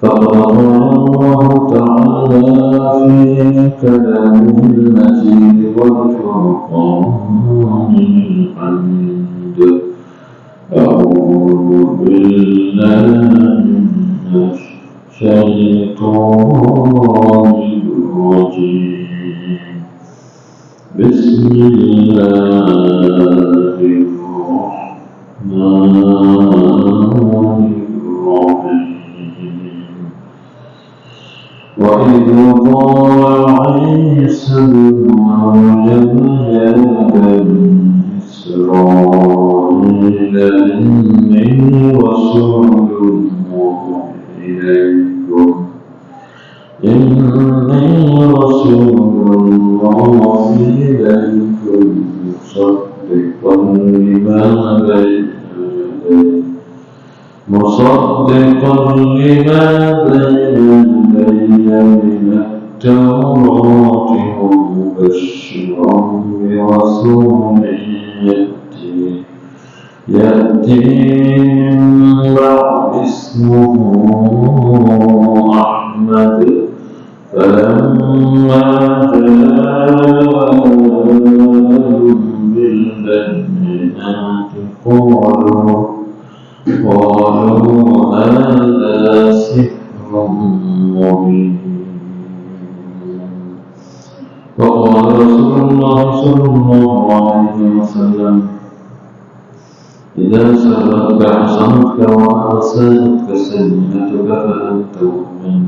فقد قال الله تعالى في كلامه المجيد والفرقان الحميد: أعوذ بالله من الشيطان الرجيم. بسم الله الرحمن الرحيم. وإذ قال عيسى ابن مريم يا بني إسرائيل إني رسول الله إليكم مصدقا لما بين يدي من التوراة ومبشرا برسول يأتي من بعد اسمه أحمد. فلما جاءهم بالبينات قالوا هذا سحر مبين. وقال رسول الله صلى الله عليه وسلم: إذا سرتك حسنتك وأساءتك سيئتك فأنت مؤمن.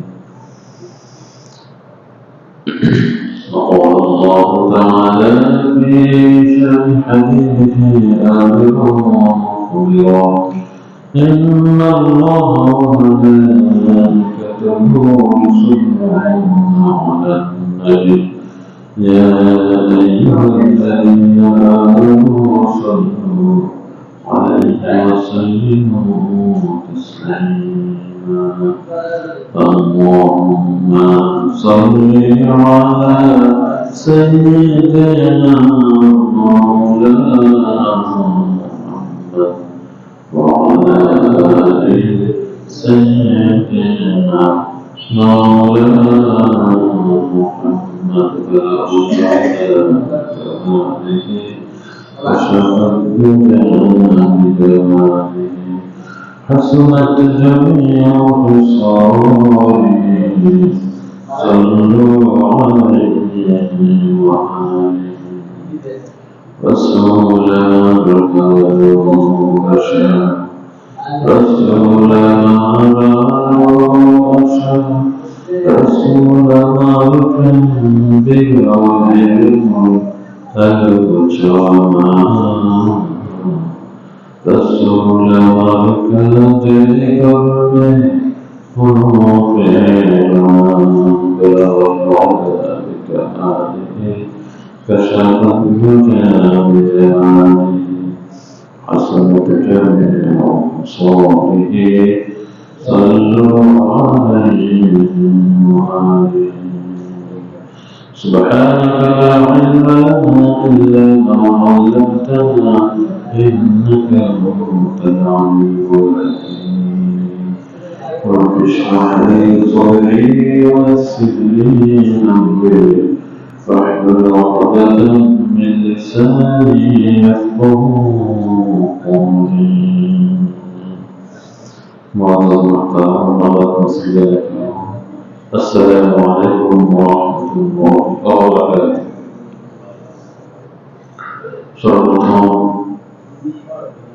وقال الله تعالى في شأن حديثه آمرا ومخبرا: إن الله وملائكته يصلون على النبي يا أيها الذين آمنوا صلوا عليه وسلموا تسليما. اللهم صل على سيدنا مولانا محمد وعلى آل سيدنا مولانا محمد حسنت جميع خصاله صلوا عليه وآله رسولا بشرا رسولا بشرا بالعلم الجمع رسول الكاتب من فروق بكماله كشف الدجى بجماله حسنت جميع خصاله صلوا عليه وآله. سبحانك لا علم لنا إلا ما علمتنا إنك أنت العليم الحكيم. رب اشرح لي صدري ويسر لي أمري واحلل عقدة من لساني يفقهوا قولي. معظم محترم وسيداتنا، السلام عليكم ورحمة الله وبركاته. সর্বপ্রথম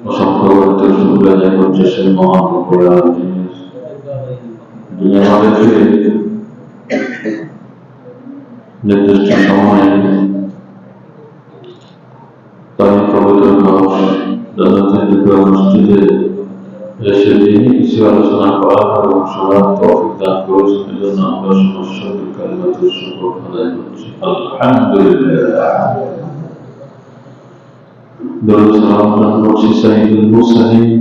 অসংখ্য শুকরিয়া জানাই হচ্ছে সেই মহান রব্বুল আলামিন যিনি আমাদেরকে নির্দিষ্ট সময়ে তার পবিত্র ঘর জান্নাতুল মসজিদে এসে তিনি কিছু আলোচনা করার এবং শোনার তৌফিক দান করেছেন। এজন্য আমরা সমস্ত কালিমাতুল শুকর আদায় করছি, আলহামদুলিল্লাহ। দরুদ সালাম করছি সাইয়্যিদুল মুরসালিন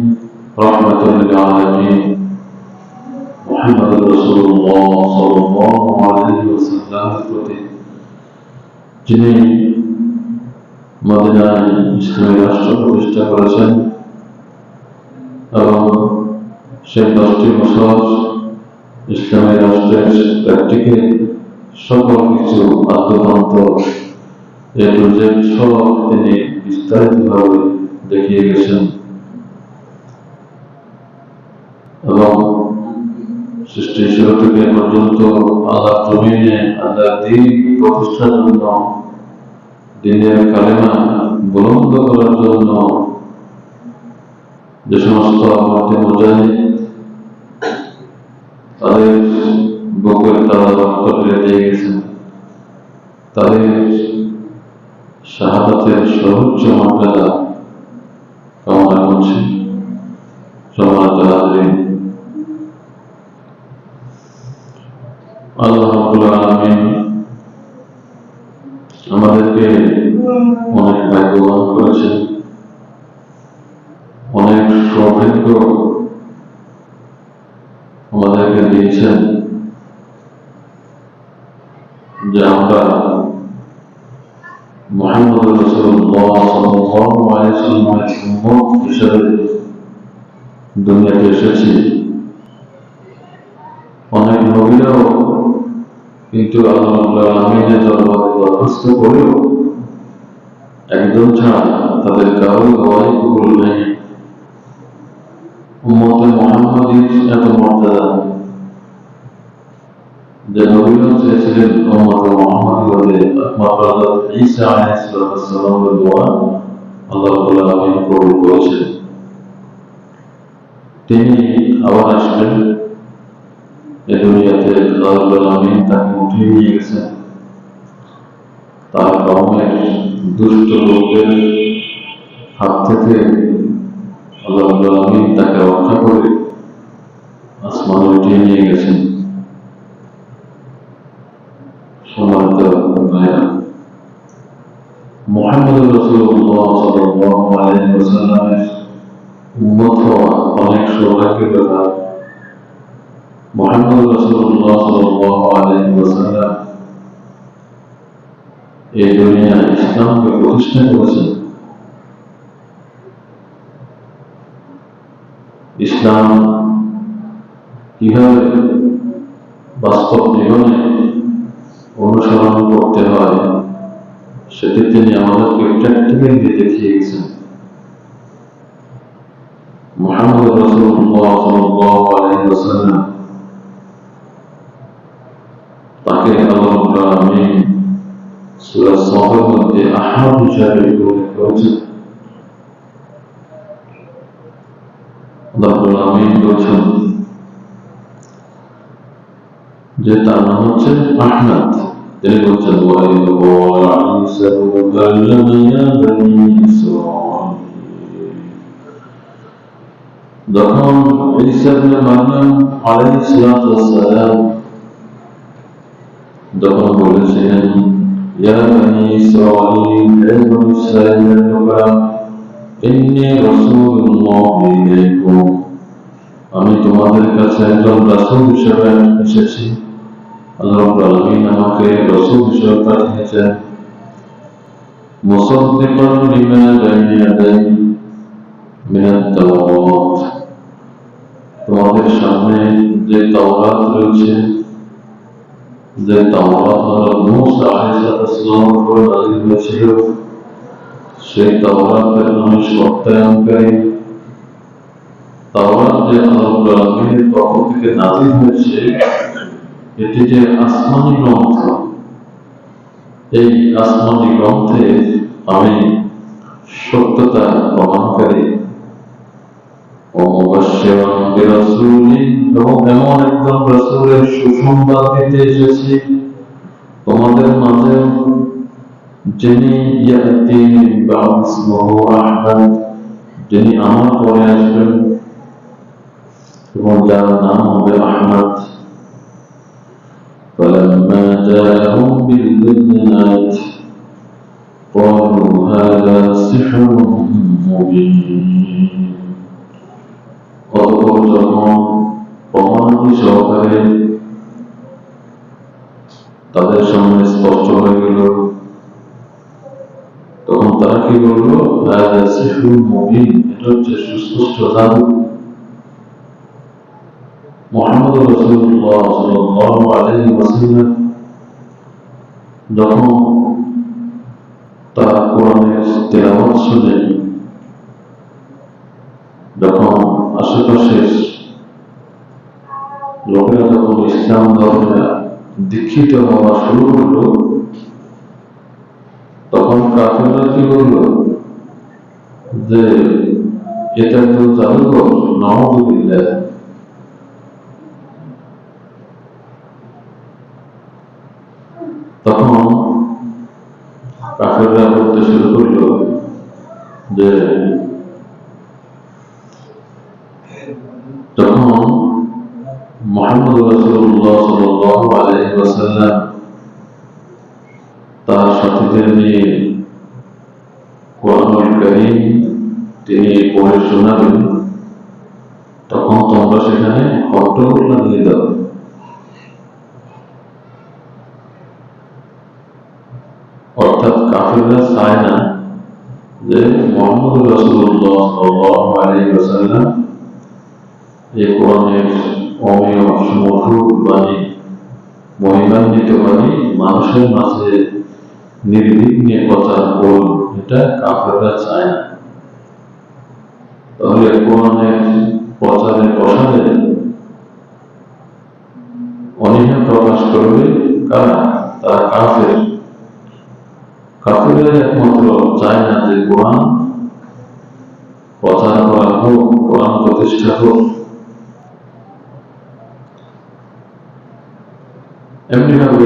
রাহমাতুল লিল আলামিন মুহাম্মদুর রাসূলুল্লাহ সাল্লাল্লাহু আলাইহি ওয়াসাল্লামের প্রতি, যিনি মদিনায় ইসলামী রাষ্ট্র প্রতিষ্ঠা করেছেন এবং সেই 10টি বছর ইসলামী রাষ্ট্রের প্র্যাকটিক্যাল সকল কিছু আদ্যপ্রান্ত এ টু জেড সব তিনি বিস্তারিতভাবে দেখিয়ে গেছেন এবং সৃষ্টি শুরু থেকে পর্যন্ত আল্লাহ জমিনে আল্লাহ দ্বীন প্রতিষ্ঠার জন্য, দ্বীনের কালেমা বুলন্দ করার জন্য যে সমস্ত আমাদের মুজাহিদ তাদের বুকের তারা রক্ত ঢেলে দিয়ে গেছেন, তাদের শাহাদাতের সর্বোচ্চ মর্যাদা কামনা করছি। সম্মানিত হাজরিন, আল্লাহ রাব্বুল আলামিন আমাদেরকে অনেক ভাগ্যবান করেছেন, অনেক সৌভাগ্য আমাদেরকে দিয়েছেন যে আমরা মুহাম্মদ রাসূলুল্লাহ সাল্লাল্লাহু আলাইহি ওয়াসাল্লামের উম্মত হিসেবে দুনিয়াতে এসেছি। অনেক নবীরাও কিন্তু আল্লাহ রাব্বুল আলামিনের দরবারে দরখাস্ত করেও একজন ছাড়া তাদের কারো দোয়াই কবুল নেই। উম্মতে মুহাম্মাদীর এত মর্যাদা যে নবীরা চেয়েছিলেন উম্মতে মুহাম্মাদী বলে একমাত্র হযরত ঈসা আলাইহিস সালামের দোয়া আল্লাহ রাব্বুল আলামিন কবুল করেছেন। তিনি আবার আসবেন এই দুনিয়াতে, আল্লাহ রাব্বুল আলামিন তাকে উঠিয়ে নিয়ে গেছেন তার কওমের দুষ্ট লোকদের হাত থেকে। আল্লাহ রাব্বুল আলামিন তাকে রক্ষা করে আসমানে উঠিয়ে নিয়ে গেছেন। সম্মানিত ভাইরা, মুহাম্মদ রাসূলুল্লাহ সাল্লাল্লাহু আলাইহি ওয়াসাল্লামের উম্মত হওয়া অনেক সৌভাগ্যের ব্যাপার। মুহাম্মদ রাসূলুল্লাহ সাল্লাল্লাহু আলাইহি ওয়াসাল্লাম এই দুনিয়ায় ইসলামকে প্রতিষ্ঠা করেছেন। ইসলাম কিভাবে বাস্তব জীবনে অনুসরণ করতে হয় সেটি তিনি আমাদেরকে প্র্যাকটিক্যালি দেখিয়ে গেছেন। মুহাম্মদ রাসূলুল্লাহ সাল্লাল্লাহু আলাইহি ওয়াসাল্লাম তাকে আল্লাহ রাব্বুল আলামিন সূরা সাফের মধ্যে আহমদ হিসেবে উল্লেখ করেছেন। আল্লাহ রাব্বুল আলামিন বলেছেন যে তার নাম হচ্ছে আহমদ। তিনি বলছেন যখন ঈসা ইবনে মারইয়াম আলাইহিস সালাতু ওয়াস সালাম যখন বলেছিলেন ইয়া বনী ইসরাঈল, হে বনী ইসরাঈলের লোকেরা, ইন্নী রাসূলুল্লাহি ইলাইকুম, আমি তোমাদের কাছে একজন রাসূল হিসেবে এসেছি। আল্লাহ রাব্বুল আলামিন আমাকে রাসূল হিসেবে পাঠিয়েছেন। মুসাদ্দিকান লিমা বাইনা ইয়াদাই মিনাত তাওরাত, তোমাদের সামনে যে তাওরাত রয়েছে, যে তাওরাত হযরত মূসা আলাইহিস সালামের উপর নাযিল হয়েছিল, সেই তাওরাতের আমি সত্যায়নকারী। তাওরাত যে আল্লাহ রাব্বুল আলামিনের পক্ষ থেকে নাযিল হয়েছে, এটি যে আসমানী গ্রন্থ, এই আসমানী গ্রন্থের আমি সত্যতা প্রমাণকারী। ومبشرا برسول, এবং এমন একজন রাসূলের সুসংবাদ দিতে এসেছি তোমাদের মাঝে, যিনি ইয়াতি মিন বা'দি ইসমুহু আহমদ, যিনি আমার পরে আসবেন এবং যার নাম হবে আহমদ। فلما جاءهم بالبينات قالوا هذا سحر مبين, অতঃপর যখন প্রমাণাদি সহকারে তাদের সামনে স্পষ্ট হয়ে গেল, তখন তারা কি বললো, হাযা সিহরুন মুবিন, এটা হচ্ছে সুস্পষ্ট জাদু। মুহাম্মদ রাসূলুল্লাহ সাল্লাল্লাহু আলাইহি ওয়াসাল্লাম যখন তার কোরআনের তেলাওয়াত শুনে, যখন আশেপাশের লোকেরা যখন ইসলাম ধর্মে দীক্ষিত হওয়া শুরু করলো, তখন কাফেররা কি বলল যে এটা তো জাদুঘর, নাউযুবিল্লাহ। তখন কাফেররা বলতে শুরু করলো যে যখন মুহাম্মদ রাসূলুল্লাহ সাল্লাল্লাহু আলাইহি ওয়াসাল্লাম তার সাথীদের নিয়ে কোরআনুল কারীম তিনি পড়ে শোনাবেন, তখন তোমরা সেখানে হট্টগোল লাগিয়ে দাও। অর্থাৎ কাফেররা চায় না যে মুহাম্মদ রাসূলুল্লাহ সাল্লাল্লাহু আলাইহি ওয়াসাল্লাম এই কোরআনের অমেয় সুমধুর বাণী, মহিমান্বিত বাণী মানুষের মাঝে নির্বিঘ্নে প্রচার করুন, এটা কাফেররা চায় না। তাহলে কোরআনের প্রচারে প্রসারে অনীহা প্রকাশ করবে কারা? তারা কাফের। কাফেররা একমাত্র চায় না যে কোরআন প্রচার করা হোক, কোরআন প্রতিষ্ঠা হোক। এমনিভাবে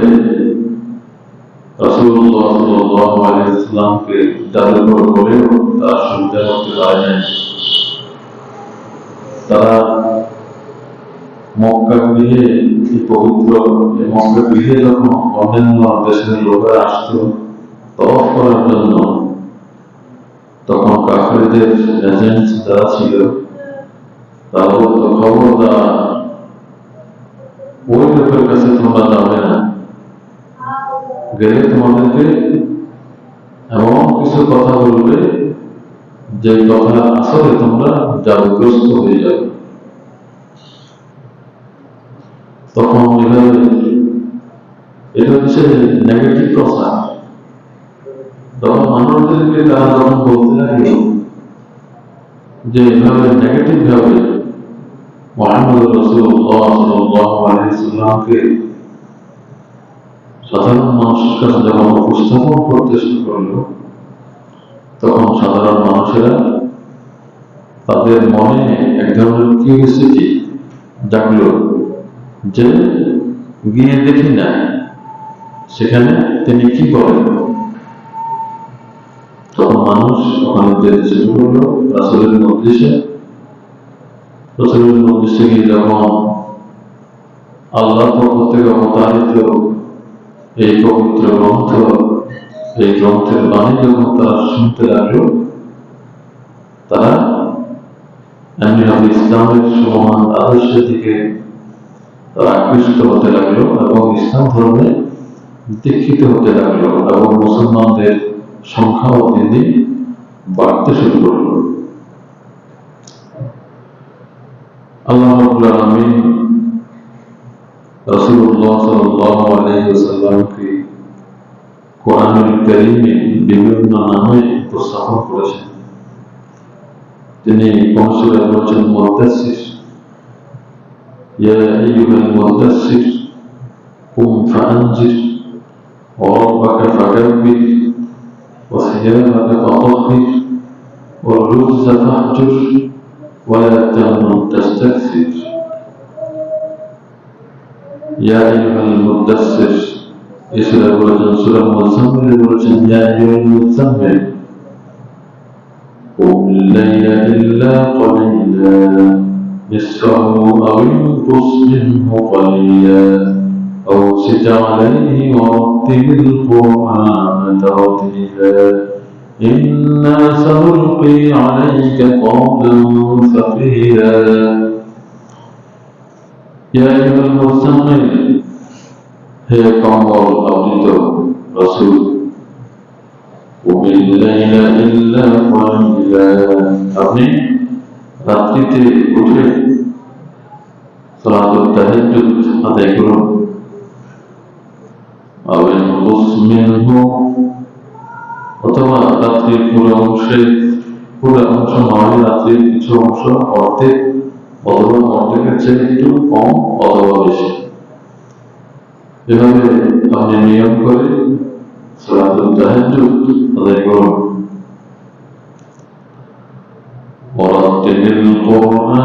রাসূলুল্লাহ সাল্লাল্লাহু আলাইহি ওয়াসাল্লামকে জাদুঘর বলেও তারা সুবিধা করতে পারে নাই। তারা মক্কা গৃহে, পবিত্র মক্কা গৃহে যখন অন্যান্য দেশের লোকেরা আসতো তওয়াফ করার জন্য, তখন কাফেরদের এজেন্ট যারা ছিল তারা বলতো, খবরদার ওই লোকের কাছে তোমরা যাবে না, গেলে তোমাদেরকে এমন কিছু কথা বলবে যে কথা আসলে তোমরা জাদুগ্রস্ত হয়ে যাবে। তখন এটা হচ্ছে নেগেটিভ প্রচার। তখন মানুষদেরকে তারা যখন বলতে লাগলো যে এভাবে নেগেটিভ ভাবে মুহাম্মদ রাসূলুল্লাহ সাল্লাল্লাহু আলাইহি ওয়াসাল্লামকে সাধারণ মানুষের কাছে যখন উপস্থাপন করতে শুরু করলো, তখন সাধারণ মানুষেরা তাদের মনে এক ধরনের কিউরিওসিটি জাগলো যে গিয়ে দেখি না সেখানে তিনি কি করেন। তখন মানুষ ওখানে যেতে শুরু করলো রাসূলের মজলিসে। রাসূলের মজলিসে গিয়ে যখন আল্লাহর পক্ষ থেকে অবতারিত এই পবিত্র গ্রন্থ, এই গ্রন্থের বাণী যখন তারা শুনতে লাগলো, তারা এমনিভাবে ইসলামের সমান আদর্শের দিকে তারা আকৃষ্ট হতে লাগলো এবং ইসলাম ধর্মে দীক্ষিত হতে লাগলো এবং মুসলমানদের সংখ্যাও দিন দিন বাড়তে শুরু করলো। আল্লাহ রাব্বুল আলামিন রাসূলুল্লাহ সাল্লাল্লাহু আলাইহি ওয়াসাল্লামকে কোরআনুল কারীমে বিভিন্ন নামে উপস্থাপন করেছেন। তিনি কোন সূরায় বলেছেন, মুদ্দাসসির, ইয়া আইয়ুহাল মুদ্দাসসির কুম ফাআনজির ওয়া রাব্বাকা ফাকাব্বির ওয়া সিয়াবাকা ফাতাহহির ওয়া রুজা ফাহজুর ওয়া লা তামনুন তাস্তাকসির। ইয়া আইয়ুহাল মুদ্দাসসির এই সূরা বলেছেন। সূরা মুজাম্মিল বলেছেন, ইয়া আইয়ুহাল মুজাম্মিল قم الليل إلا قليلا نصفه أو انقص منه قليلا أو زد عليه ورتل القرآن ترتيلا إنا سنلقي عليك قولا ثقيلا يا أيها المزمل هي قمر أبيض رسول আপনি রাত্রিতে উঠে সালাতুত তাহাজ্জুদ আদায় করুন। আও ইয়ানকুস মিনহু, অথবা রাত্রির পুরো অংশ নয়, রাত্রির কিছু অংশ অর্ধেক অথবা অর্ধেকের চেয়ে একটু কম অথবা বেশি। এভাবে আপনি নিয়ম করে সালাতুত তাহাজ্জুদ আদায় করুন। ওয়ারাত্তিলিল কুরআনা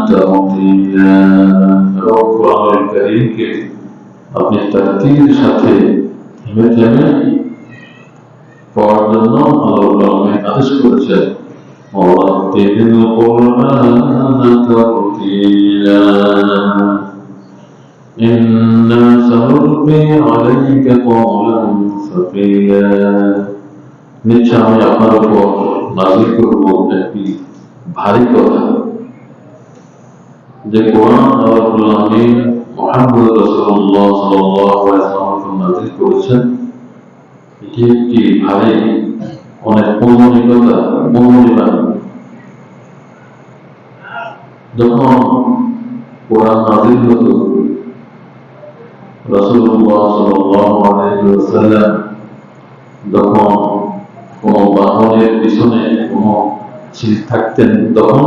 তারতিলা, এবং কোরআনুল কারীমকে আপনি তারতিলের সাথে থেমে থেমে পড়ার জন্য আল্লাহ আদেশ করেছেন। ওয়ারাত্তিলিল কুরআনা তারতিলা ইন্না সানুলকি আলাইকা কওলান সাকিলা, নিশ্চয় আমি আপনার উপর নাযিল করব একটি ভারী কথা। যে কোরআন আল্লাহুল আমিন মুহাম্মদ রাসূলুল্লাহ সাল্লাল্লাহু আলাইহি ওয়াসাল্লাম নাযিল করেছেন, এটি একটি ভারী, অনেক মূল্যবান বাণী। যখন কোরআন নাযিল হতো, রাসূলুল্লাহ সাল্লাল্লাহু আলাইহি ওয়াসাল্লাম যখন কোনো বাহনের পিছনে কোনো ছিল থাকতেন, তখন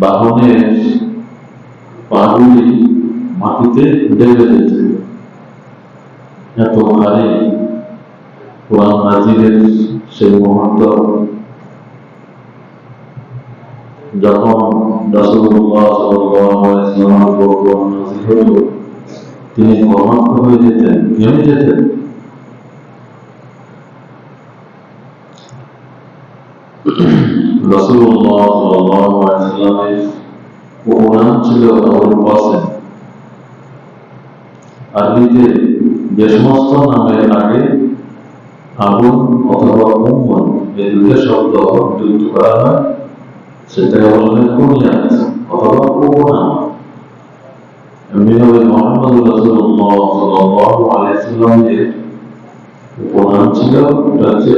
বাহনের পাগুলি মাটিতে ডেবে যেত। এত ভারী কোরআন নাযিলের সেই মুহূর্ত, যখন রাসূলুল্লাহ সাল্লাল্লাহু আলাইহি ওয়াসাল্লাম কোরআন নাযিল হলো, তিনি মর্মাহত হয়ে যেতেন, থেমে যেতেন। রাসূলুল্লাহ সাল্লাল্লাহু আলাইহি ওয়াসাল্লামের উপনাম ছিল আবুল কাসেম। আরবিতে যে সমস্ত নামের আগে আবু অথবা উম্মুন এই দুটো শব্দ যুক্ত করা হয়, সেটাকে বলে কুনিয়াত অথবা উপনাম। এমনিভাবে মুহাম্মদ রাসূলুল্লাহ সাল্লাল্লাহু আলাইহি ওয়াসাল্লামের উপনাম ছিল, এটা হচ্ছে